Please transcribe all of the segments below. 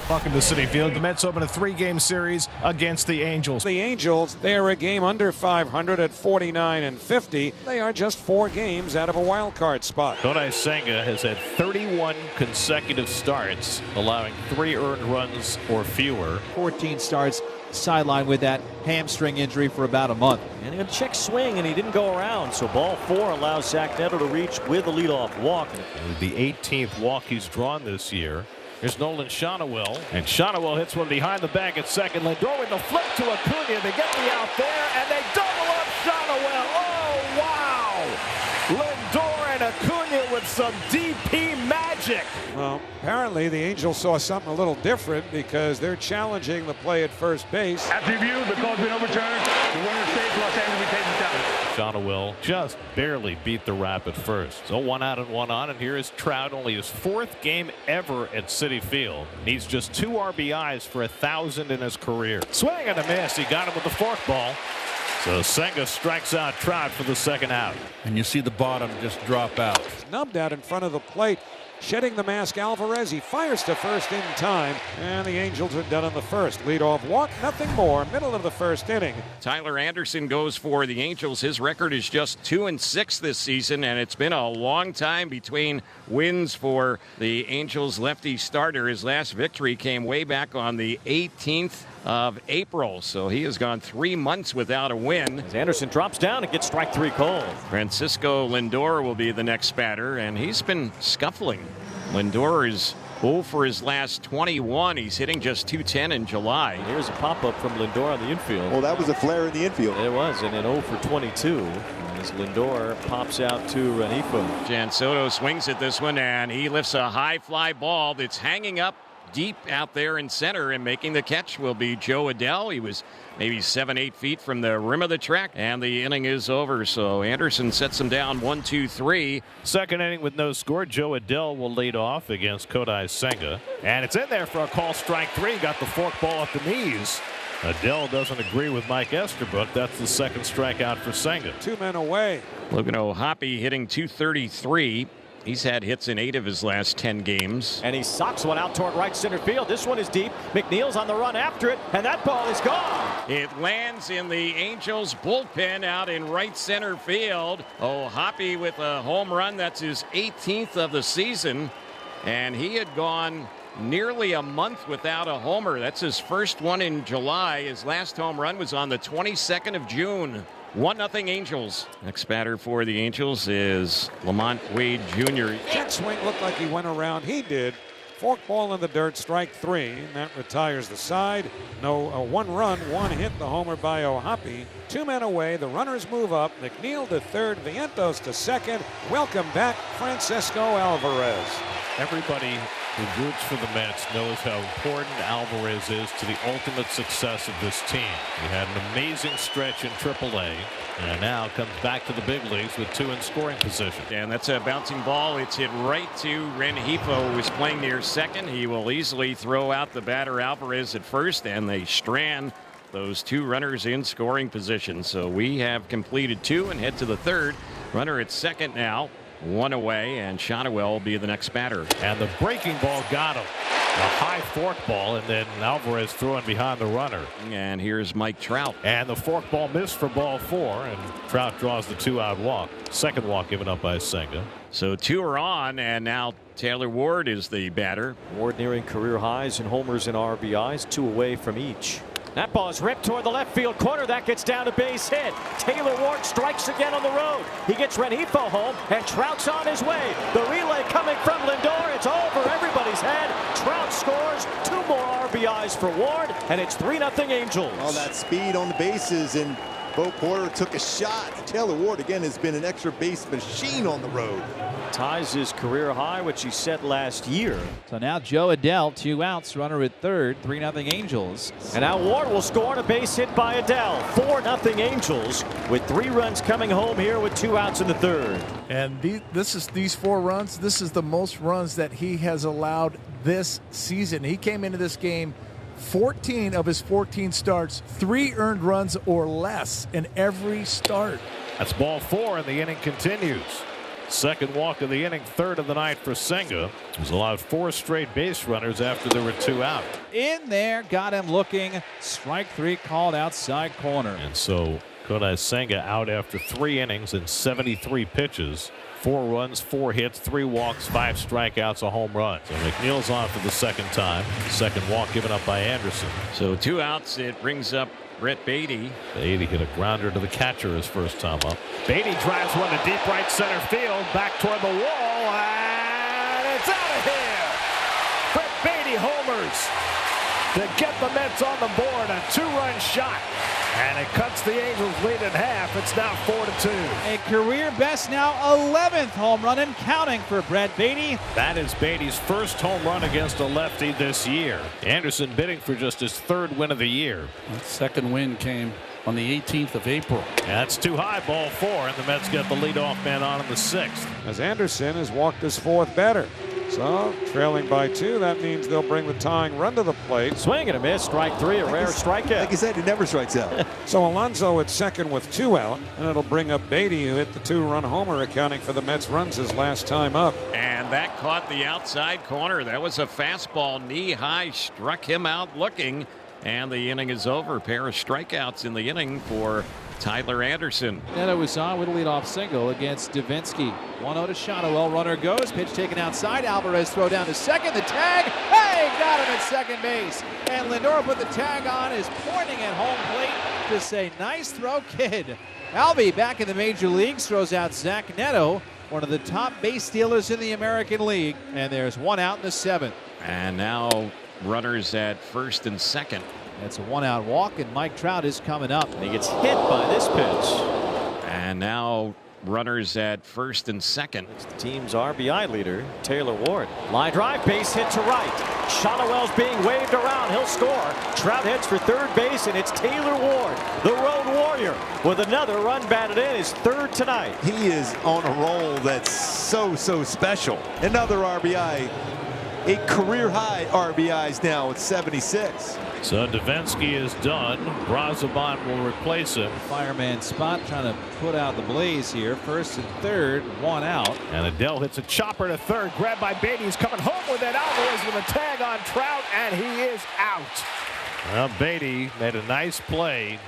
Welcome to Citi Field. The Mets open a 3-game series against the Angels. The Angels, they are a game under 500 at 49-50. They are just 4 games out of a wild card spot. Kodai Senga has had 31 consecutive starts, allowing 3 earned runs or fewer. 14 starts, sidelined with that hamstring injury for about a month. And he had a check swing, and he didn't go around. So ball 4 allows Zach Neto to reach with a leadoff walk. The 18th walk he's drawn this year. Here's Nolan Shonowell, and Shonowell hits one behind the bag at second. Lindor with the flip to Acuna. They get the out there, and they double up Shonowell. Oh, wow! Lindor and Acuna with some DP magic. Well, apparently the Angels saw something a little different because they're challenging the play at first base. After review, the call's been overturned. The winner stays Los Angeles. We take the challenge. Shonowell just barely beat the Rap at first. So 1 out and 1 on, and here is Trout, only his 4th game ever at Citi Field. Needs just 2 RBIs for 1,000 in his career. Swing and a miss. He got him with the forkball. So Senga strikes out Trout for the 2nd out. And you see the bottom just drop out. Snubbed out in front of the plate. Shedding the mask, Alvarez. He fires to first in time, and the Angels are done in the first. Leadoff walk, nothing more. Middle of the first inning. Tyler Anderson goes for the Angels. His record is just 2-6 this season, and it's been a long time between wins for the Angels lefty starter. His last victory came way back on the 18th of April, so he has gone 3 months without a win. As Anderson drops down and gets strike 3 called. Francisco Lindor will be the next batter, and he's been scuffling. Lindor is 0 for his last 21. He's hitting just .210 in July. Here's a pop-up from Lindor on the infield. Well, that was a flare in the infield. It was, and then 0 for 22 as Lindor pops out to Rengifo. Jan Soto swings at this one, and he lifts a high fly ball that's hanging up deep out there in center, and making the catch will be Joe Adell. He was maybe 7-8 feet from the rim of the track, and the inning is over. So Anderson sets him down 1-2-3. Second inning with no score. Joe Adell will lead off against Kodai Senga, and it's in there for a call strike 3. Got the forkball at the knees. Adell doesn't agree with Mike Estabrook. That's the 2nd strikeout for Senga. 2 men away. Logan O'Hoppe hitting .233. He's had hits in 8 of his last 10 games. And he socks one out toward right center field. This one is deep. McNeil's on the run after it, and that ball is gone. It lands in the Angels bullpen out in right center field. O'Hoppe with a home run. That's his 18th of the season. And he had gone nearly a month without a homer. That's his first one in July. His last home run was on the 22nd of June. 1-0 Angels. Next batter for the Angels is Lamont Wade Jr. Check swing looked like he went around. He did. Forkball in the dirt, strike 3, and that retires the side. No, 1 run, 1 hit, the homer by O'Hoppe. 2 men away. The runners move up. McNeil to third, Vientos to second. Welcome back, Francisco Alvarez. Everybody who roots for the Mets knows how important Alvarez is to the ultimate success of this team. He had an amazing stretch in AAA, and now comes back to the big leagues with 2 in scoring position. And that's a bouncing ball. It's hit right to Rengifo, who was playing near second. He will easily throw out the batter Alvarez at first, and they strand those 2 runners in scoring position. So we have completed 2 and head to the 3rd. Runner at second now. 1 away, and Shonowell will be the next batter. And the breaking ball got him. A high fork ball, and then Alvarez throwing behind the runner. And here's Mike Trout. And the fork ball missed for ball 4, and Trout draws the 2-out walk. 2nd walk given up by Senga. So 2 are on, and now Taylor Ward is the batter. Ward nearing career highs in homers and RBIs, 2 away from each. That ball is ripped toward the left field corner. That gets down to base hit. Taylor Ward strikes again on the road. He gets Rengifo home, and Trout's on his way. The relay coming from Lindor. It's over everybody's head. Trout scores 2 more RBIs for Ward, and it's 3-0 Angels. All that speed on the bases, and Bo Porter took a shot. Taylor Ward again has been an extra base machine on the road. Ties his career high, which he set last year. So now Joe Adell, 2 outs, runner at third, 3-0 Angels. And now Ward will score on a base hit by Adell. 4-0 Angels with 3 runs coming home here with 2 outs in the 3rd. And these 4 runs, this is the most runs that he has allowed this season. He came into this game 14 of his 14 starts, 3 earned runs or less in every start. That's ball 4, and the inning continues. Second walk of the inning, third of the night for Senga, who's allowed 4 straight base runners after there were 2 out. In there, got him looking. Strike 3 called outside corner. And so Kodai Senga out after 3 innings and 73 pitches. 4 runs, 4 hits, 3 walks, 5 strikeouts, a home run. So McNeil's on for the second time. Second walk given up by Anderson. So 2 outs. It brings up Brett Beatty. Beatty hit a grounder to the catcher his first time up. Beatty drives one to deep right center field, back toward the wall, and it's out of here. Brett Beatty homers to get the Mets on the board. A 2-run shot, and it cuts the Angels lead in half. It's now 4-2. A career best now 11th home run and counting for Brett Beatty. That is Beatty's first home run against a lefty this year. Anderson bidding for just his 3rd win of the year. That second win came on the 18th of April. That's too high, ball 4, and the Mets get the leadoff man on in the 6th. As Anderson has walked his 4th batter. So trailing by 2, that means they'll bring the tying run to the plate. Swing and a miss. Strike 3, a rare strikeout. Like I said, he never strikes out. So Alonso at second with 2 out, and it'll bring up Beatty, who hit the 2-run homer, accounting for the Mets' runs his last time up. And that caught the outside corner. That was a fastball knee high, struck him out looking, and the inning is over. A pair of strikeouts in the inning for Tyler Anderson. Neto was on with a leadoff single against Davinsky. 1-0 to Shotwell. Runner goes. Pitch taken outside. Alvarez throw down to second. The tag. Hey, got him at second base. And Lindor put the tag on, is pointing at home plate to say, nice throw, kid. Alvey back in the major leagues throws out Zach Neto, one of the top base stealers in the American League. And there's 1 out in the 7th. And now runners at first and second. That's a 1-out walk, and Mike Trout is coming up. And he gets hit by this pitch. And now runners at first and second. It's the team's RBI leader, Taylor Ward. Line drive, base hit to right. Shotwell's being waved around. He'll score. Trout heads for third base, and it's Taylor Ward, the road warrior, with another run batted in, his 3rd tonight. He is on a roll that's so special. Another RBI. A career high RBIs now at 76. So Davinsky is done. Brazoban will replace him. Fireman spot trying to put out the blaze here. First and third, 1 out. And Adele hits a chopper to third. Grabbed by Beatty. He's coming home with it. Alvarez with a tag on Trout, and he is out. Well, Beatty made a nice play,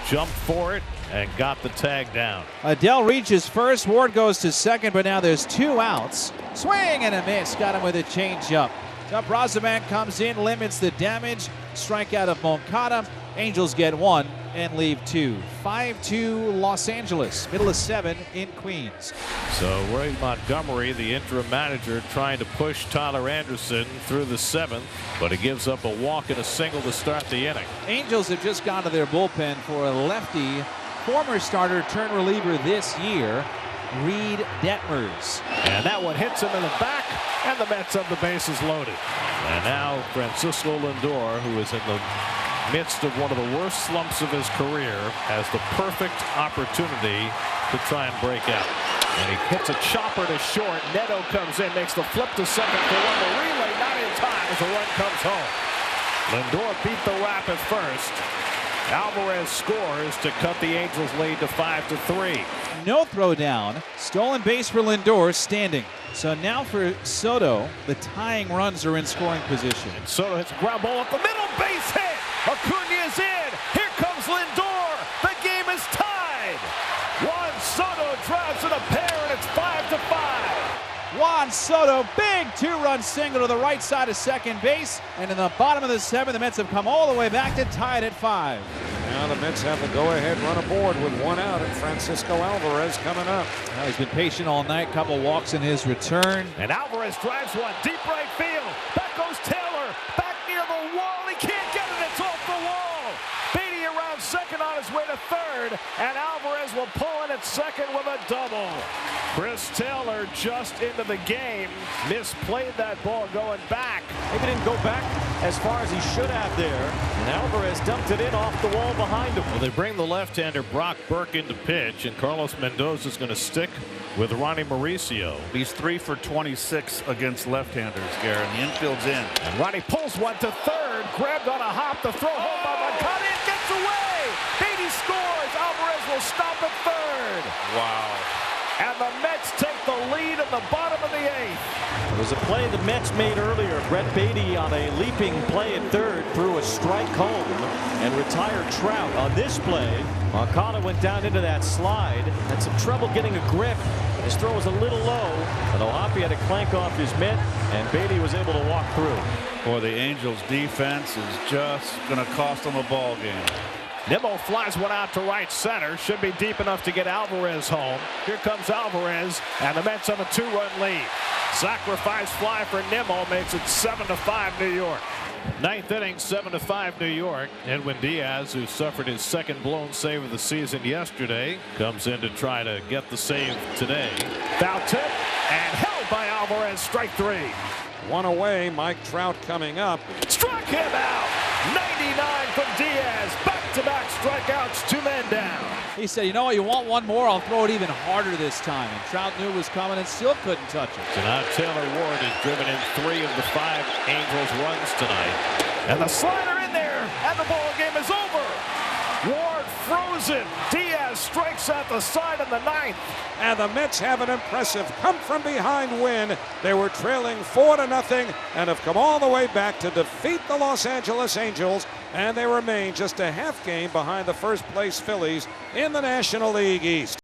jumped for it, and got the tag down. Adele reaches first. Ward goes to second, but now there's 2 outs. Swing and a miss. Got him with a changeup. Now Brazoban comes in, limits the damage. Strikeout of Moncada. Angels get 1 and leave 2. 5-2 Los Angeles. Middle of 7 in Queens. So Roy Montgomery, the interim manager, trying to push Tyler Anderson through the 7th, but he gives up a walk and a single to start the inning. Angels have just gone to their bullpen for a lefty, former starter turned reliever this year, Reed Detmers. And that one hits him in the back, and the Mets have the bases loaded. And now Francisco Lindor, who is in the midst of one of the worst slumps of his career, has the perfect opportunity to try and break out. And he hits a chopper to short. Neto comes in, makes the flip to second for one. The relay not in time as the run comes home. Lindor beat the wrap at first. Alvarez scores to cut the Angels lead to 5-3. No throw down. Stolen base for Lindor, standing. So now for Soto, the tying runs are in scoring position. And Soto hits a ground ball up the middle, base hit. Acuna's in. Here comes Lindor. The game is tied. Juan Soto drives in a pair, and it's 5-5. Juan Soto, big 2-run single to the right side of second base. And in the bottom of the 7th, the Mets have come all the way back to tie it at 5. Now the Mets have the go-ahead run aboard with 1 out, and Francisco Alvarez coming up. Now he's been patient all night, couple walks in his return. And Alvarez drives one deep right field. Back goes Taylor, back near the wall. He can't get it, it's off the wall. Beatty around second on his way to third, and Alvarez will pull in at second with a double. Chris Taylor just into the game, misplayed that ball going back. Maybe didn't go back as far as he should have there, and Alvarez dumped it in off the wall behind him. Well, they bring the left-hander Brock Burke into pitch, and Carlos Mendoza is going to stick with Ronnie Mauricio. He's 3 for 26 against left-handers, Gary. The infield's in. And Ronnie pulls one to third, grabbed on a hop to throw home by Moncada. It gets away. Beatty scores. Alvarez will stop at third. Wow. And the Mets take the lead in the bottom of the 8th. It was a play the Mets made earlier. Brett Beatty on a leaping play at third threw a strike home and retired Trout. On this play, Marcano went down into that slide. Had some trouble getting a grip. His throw was a little low, but O'Hoppe had to clank off his mitt, and Beatty was able to walk through. Boy, the Angels defense is just going to cost them a ball game. Nimmo flies one out to right center. Should be deep enough to get Alvarez home. Here comes Alvarez, and the Mets have a 2-run lead. Sacrifice fly for Nimmo makes it 7-5 New York. 9th inning, 7-5 New York. Edwin Diaz, who suffered his second blown save of the season yesterday, comes in to try to get the save today. Foul tip and held by Alvarez. Strike 3. One away. Mike Trout coming up. Struck him out. 99 from Diaz. Back-to-back strikeouts. 2 men down. He said, you know what, you want one more, I'll throw it even harder this time. And Trout knew it was coming and still couldn't touch it. So now Taylor Ward has driven in 3 of the 5 Angels runs tonight. And the slider in there, and the ball game is over. Ward frozen. Diaz strikes at the side in the 9th. And the Mets have an impressive come-from-behind win. They were trailing 4-0 and have come all the way back to defeat the Los Angeles Angels, and they remain just a half game behind the first-place Phillies in the National League East.